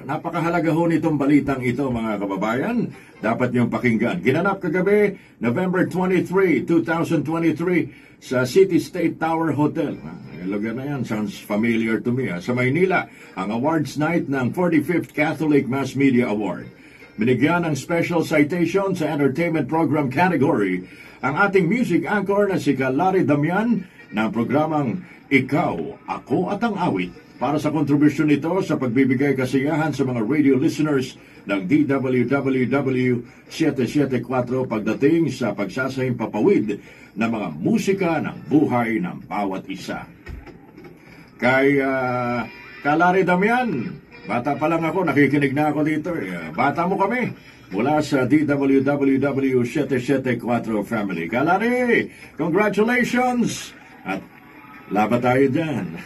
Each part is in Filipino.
Napakahalaga ho nitong balitang ito, mga kababayan. Dapat niyong pakinggan. Ginanap kagabi, November 23, 2023, sa City State Tower Hotel. Lugar na yan, sounds familiar to me. Sa Maynila, ang awards night ng 45th Catholic Mass Media Award. Binigyan ng special citation sa entertainment program category ang ating music anchor na si Larry Damian ng programang Ikaw, Ako at ang Awit, para sa kontribusyon nito sa pagbibigay kasiyahan sa mga radio listeners ng DWWW 774 pagdating sa pagsasahing papawid ng mga musika ng buhay ng bawat isa. Kay Larry Damian, bata pa lang ako, nakikinig na ako dito. Bata mo kami mula sa DWWW 774 family. Larry, congratulations! At laban tayo dyan.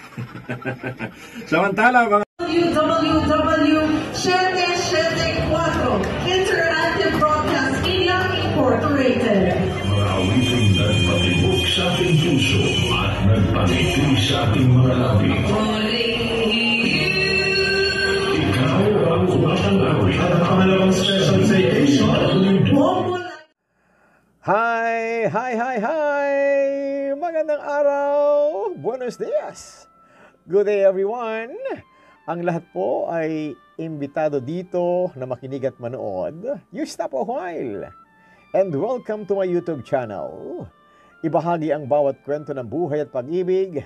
Samantala, mga WWW774 Interactive Broadcasting Incorporated. Mga awiting nagpatibok sa ating puso at nagpangiti sa ating mga labi. Ikaw ang kumatang awit. At ang pangalawang special citation. Hi! Magandang araw! Buenos dias! Good day everyone! Ang lahat po ay imbitado dito na makinig at manood. You stop a while! And welcome to my YouTube channel. Ibahagi ang bawat kwento ng buhay at pag-ibig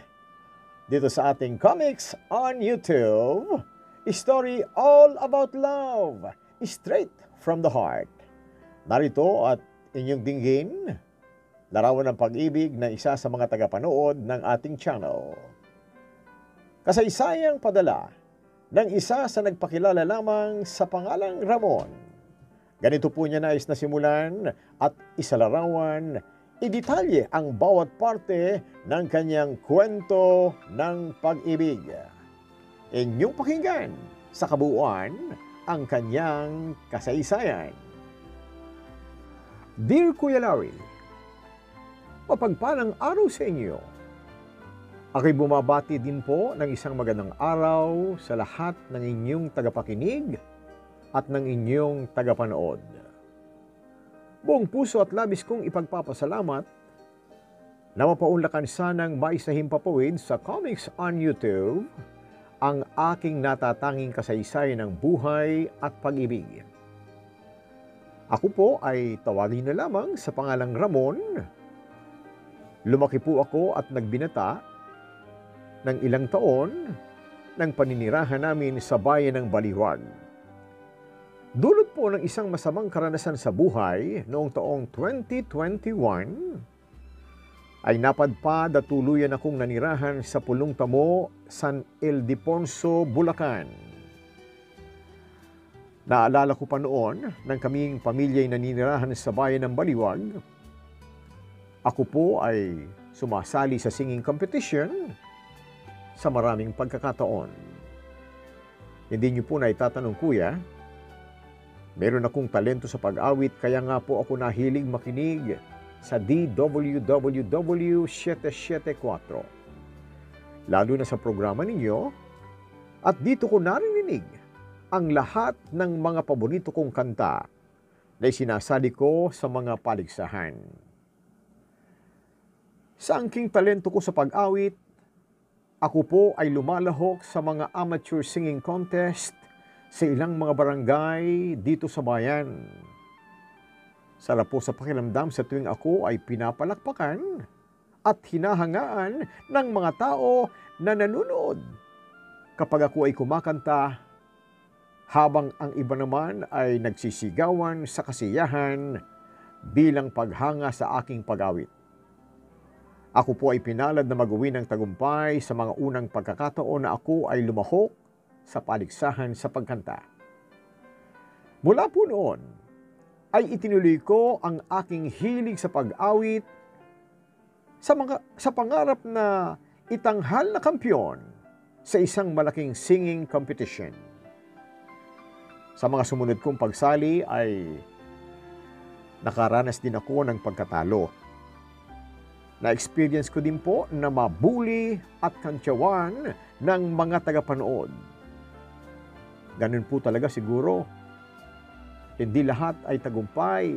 dito sa ating Comics on YouTube. Story all about love, straight from the heart. Narito at inyong dinggin, larawan ng pag-ibig na isa sa mga tagapanood ng ating channel. Kasaysayang padala ng isa sa nagpakilala lamang sa pangalang Ramon. Ganito po niya nais na simulan at isalarawan, idetalye ang bawat parte ng kanyang kwento ng pag-ibig. Inyong pakinggan sa kabuuan ang kanyang kasaysayan. Dear Kuya Larry, mapagpalang araw sa inyo. Ako'y bumabati din po ng isang magandang araw sa lahat ng inyong tagapakinig at ng inyong tagapanood. Buong puso at labis kong ipagpapasalamat na mapaunlakan sanang maisahimpapawid sa Comics on YouTube ang aking natatanging kasaysayan ng buhay at pag-ibig. Ako po ay tawagin na lamang sa pangalang Ramon. Lumaki po ako at nagbinata ng ilang taon ng paninirahan namin sa bayan ng Baliwag. Dulot po ng isang masamang karanasan sa buhay noong taong 2021 ay napadpad at tuluyan akong nanirahan sa Pulong Tamo, San Ildefonso, Bulacan. Naalala ko pa noon nang kaming pamilya'y naninirahan sa bayan ng Baliwag. Ako po ay sumasali sa singing competition sa maraming pagkakataon. Hindi niyo po na itatanong, Kuya, meron akong talento sa pag-awit kaya nga po ako nahilig makinig sa DWWW 774. Lalo na sa programa ninyo at dito ko narinig ang lahat ng mga paborito kong kanta na isinasali ko sa mga paligsahan. Sa angking talento ko sa pag-awit, ako po ay lumalahok sa mga amateur singing contest sa ilang mga barangay dito sa bayan. Sarap po sa pakiramdam sa tuwing ako ay pinapalakpakan at hinahangaan ng mga tao na nanonood kapag ako ay kumakanta, habang ang iba naman ay nagsisigawan sa kasiyahan bilang paghanga sa aking pag-awit. Ako po ay pinalad na mag-uwi ng tagumpay sa mga unang pagkakataon na ako ay lumahok sa paligsahan sa pagkanta. Mula po noon, ay itinuloy ko ang aking hilig sa pag-awit sa pangarap na itanghal na kampiyon sa isang malaking singing competition. Sa mga sumunod kong pagsali ay nakaranas din ako ng pagkatalo. Na-experience ko din po na mabuli at kantyawan ng mga tagapanood. Ganun po talaga siguro. Hindi lahat ay tagumpay.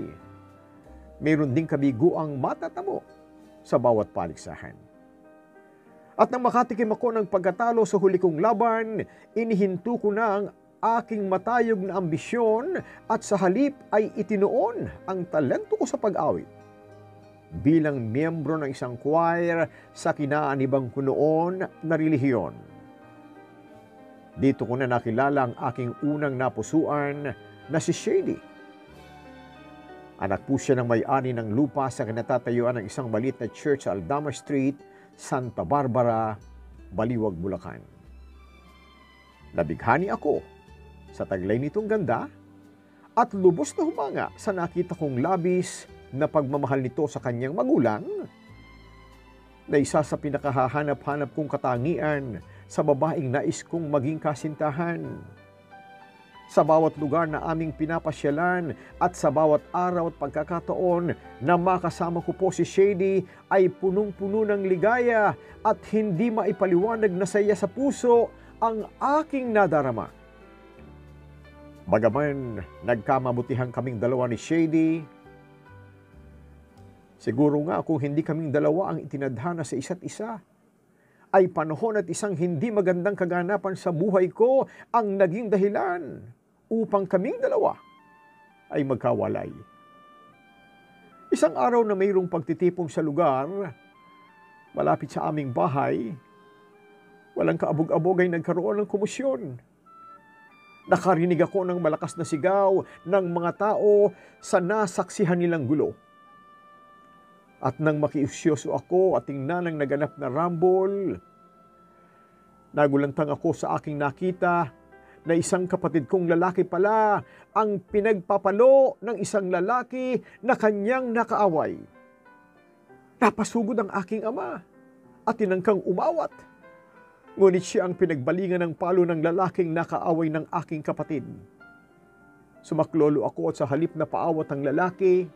Mayroon ding kabiguang matatamo sa bawat paligsahan. At nang makatikim ako ng pagkatalo sa huli kong laban, inihinto ko na ang aking matayog na ambisyon at sa halip ay itinuon ang talento ko sa pag-awit. Bilang miyembro ng isang choir sa kinaanibang ko noon na relihiyon. Dito ko na nakilala ang aking unang napusuan na si Shady. Anak po siya ng may-ari ng lupa sa kinatatayuan ng isang maliit na church sa Aldama Street, Santa Barbara, Baliwag, Bulacan. Nabighani ako sa taglay nitong ganda at lubos na humanga sa nakita kong labis na pagmamahal nito sa kanyang magulang na isa sa pinakahahanap-hanap kong katangian sa babaeng nais kong maging kasintahan. Sa bawat lugar na aming pinapasyalan at sa bawat araw at pagkakataon na makasama ko po si Shady ay punong-puno ng ligaya at hindi maipaliwanag na saya sa puso ang aking nadarama. Bagaman nagkamabutihan kaming dalawa ni Shady, siguro nga kung hindi kaming dalawa ang itinadhana sa isa't isa, ay panahon at isang hindi magandang kaganapan sa buhay ko ang naging dahilan upang kaming dalawa ay magkawalay. Isang araw na mayroong pagtitipon sa lugar, malapit sa aming bahay, walang kaabog-abog ay nagkaroon ng komosyon. Nakarinig ako ng malakas na sigaw ng mga tao sa nasaksihan nilang gulo. At nang makiusyoso ako at tingnan ang naganap na rumble, nagulantang ako sa aking nakita na isang kapatid kong lalaki pala ang pinagpapalo ng isang lalaki na kanyang nakaaway. Napasugod ang aking ama at tinangkang umawat. Ngunit siya ang pinagbalingan ng palo ng lalaking nakaaway ng aking kapatid. Sumaklolo ako at sa halip na paawat ang lalaki,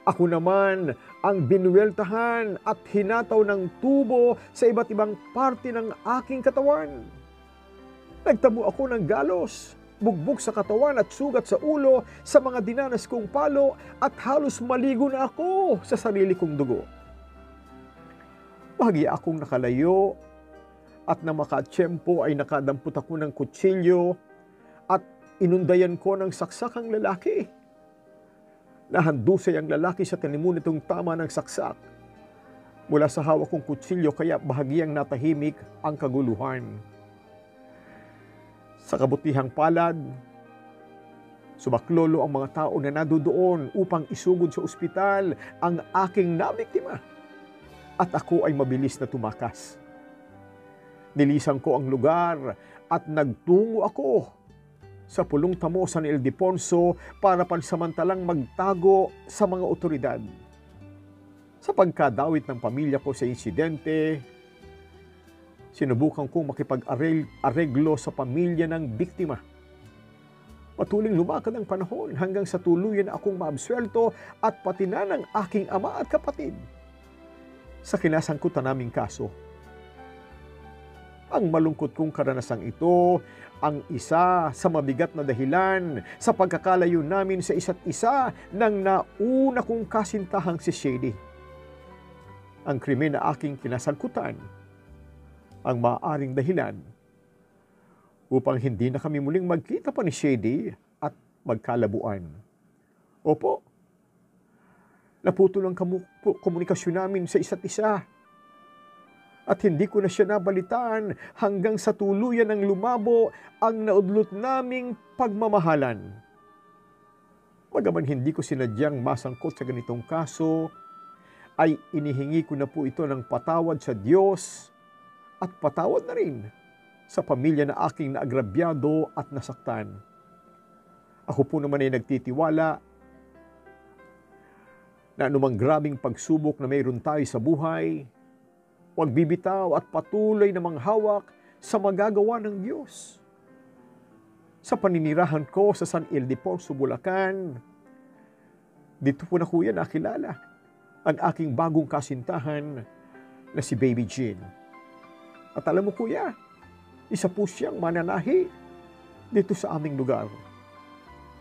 ako naman ang binuweltahan at hinataw ng tubo sa iba't ibang parte ng aking katawan. Nagtamo ako ng galos, bugbog sa katawan at sugat sa ulo sa mga dinanas kong palo at halos maligo na ako sa sarili kong dugo. Bahagya akong nakalayo at na makatsyempo ay nakadampot ako ng kutsilyo at inundayan ko ng saksakang lalaki. Nahandusay ang lalaki sa tanimun nitong tama ng saksak. Mula sa hawak kong kutsilyo kaya bahagyang natahimik ang kaguluhan. Sa kabutihang palad, sumaklolo ang mga tao na nadudoon upang isugod sa ospital ang aking nabiktima. At ako ay mabilis na tumakas. Nilisan ko ang lugar at nagtungo ako sa pulong tamo San Ildefonso para pansamantalang magtago sa mga otoridad. Sa pagkadawit ng pamilya ko sa insidente, sinubukan kong makipag-areglo sa pamilya ng biktima. Patuloy lumakad ang panahon hanggang sa tuluyan na akong maabswelto at pati na ng aking ama at kapatid sa kinasangkutan naming kaso. Ang malungkot kong karanasang ito ang isa sa mabigat na dahilan sa pagkakalayo namin sa isa't isa ng nauna kong kasintahang si Shady. Ang krimen na aking kinasangkutan ang maaaring dahilan upang hindi na kami muling magkita pa ni Shady at magkalabuan. Opo, naputol ang komunikasyon namin sa isa't isa. At hindi ko na siya nabalitaan hanggang sa tuluyan ng lumabo ang naudlot naming pagmamahalan. Bagaman hindi ko sinadyang masangkot sa ganitong kaso, ay inihingi ko na po ito ng patawad sa Diyos at patawad na rin sa pamilya na aking naagrabyado at nasaktan. Ako po naman ay nagtitiwala na anumang grabing pagsubok na mayroon tayo sa buhay, huwag bibitaw at patuloy na manghawak sa magagawa ng Diyos. Sa paninirahan ko sa San Ildefonso, Bulacan, dito po na kuya nakilala ang aking bagong kasintahan na si Baby Jean. At alam mo kuya, isa po siyang mananahi dito sa aming lugar.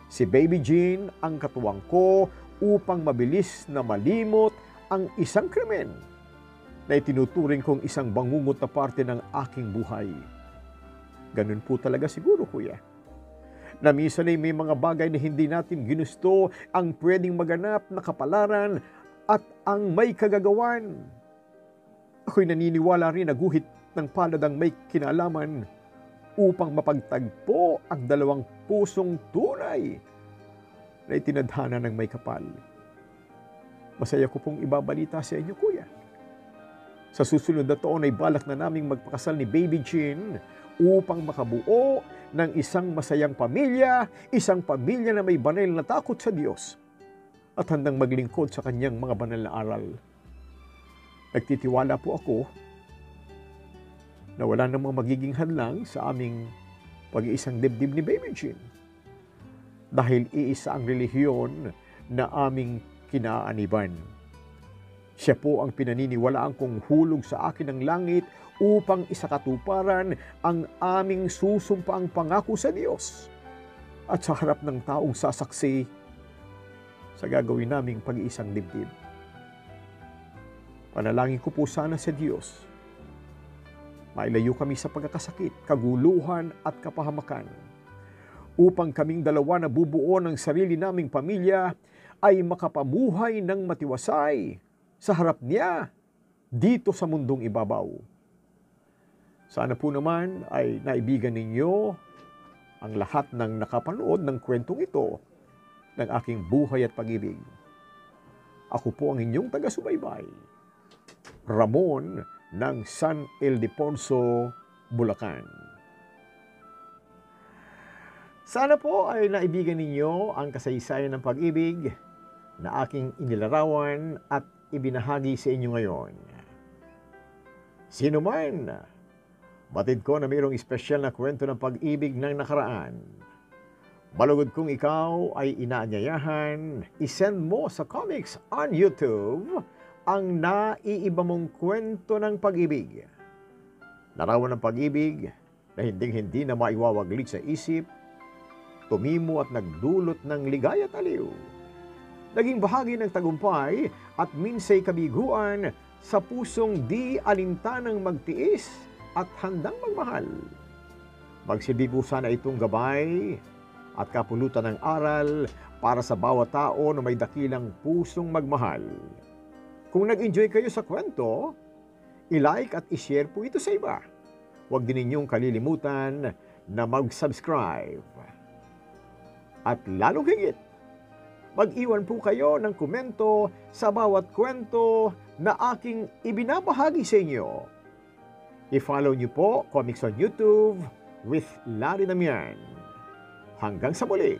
Si Baby Jean ang katuwang ko upang mabilis na malimot ang isang krimen na itinuturing kong isang bangungot na parte ng aking buhay. Ganun po talaga siguro, kuya. Na minsan ay may mga bagay na hindi natin ginusto ang pwedeng maganap na kapalaran at ang may kagagawan. Ako'y naniniwala rin na guhit ng palad ang may kinalaman upang mapagtagpo ang dalawang pusong tunay na itinadhana ng may kapal. Masaya ko pong ibabalita sa inyo, kuya. Sa susunod na taon ay balak na naming magpakasal ni Baby Jean upang makabuo ng isang masayang pamilya, isang pamilya na may banal na takot sa Diyos at handang maglingkod sa kanyang mga banal na aral. Nagtitiwala po ako na wala namang magiging hadlang sa aming pag-iisang dibdib ni Baby Jean dahil iisa ang relihiyon na aming kinaaniban. Siya po ang pinaniniwalaan kong hulog sa akin ng langit upang isakatuparan ang aming susumpaang pangako sa Diyos at sa harap ng taong sasaksi sa gagawin naming pag-iisang dibdib. Panalangin ko po sana sa Diyos, mailayo kami sa pagkakasakit, kaguluhan at kapahamakan upang kaming dalawa na bubuo ng sarili naming pamilya ay makapamuhay ng matiwasay sa harap niya dito sa mundong ibabaw. Sana po naman ay naibigan ninyo ang lahat ng nakapanood ng kwentong ito ng aking buhay at pag-ibig. Ako po ang inyong taga-subaybay, Ramon ng San Ildefonso, Bulacan. Sana po ay naibigan ninyo ang kasaysayan ng pag-ibig na aking inilarawan at ibinahagi sa inyo ngayon. Sino man, batid ko na mayroong espesyal na kwento ng pag-ibig ng nakaraan. Malugod kung ikaw ay inaanyayahan, isend mo sa comics on YouTube ang naiiba mong kwento ng pag-ibig. Larawan ng pag-ibig na hinding-hindi na maiwawaglit sa isip, tumimo at nagdulot ng ligaya at aliw. Naging bahagi ng tagumpay at minsay kabiguan sa pusong di alintanang magtiis at handang magmahal. Magsilbi po sana itong gabay at kapulutan ng aral para sa bawat tao na may dakilang pusong magmahal. Kung nag-enjoy kayo sa kwento, i-like at i-share po ito sa iba. Huwag din ninyong kalilimutan na mag-subscribe. At lalong higit, mag-iwan po kayo ng komento sa bawat kwento na aking ibinabahagi sa inyo. I-follow niyo po Comics on YouTube with Larry Damian. Hanggang sa muli!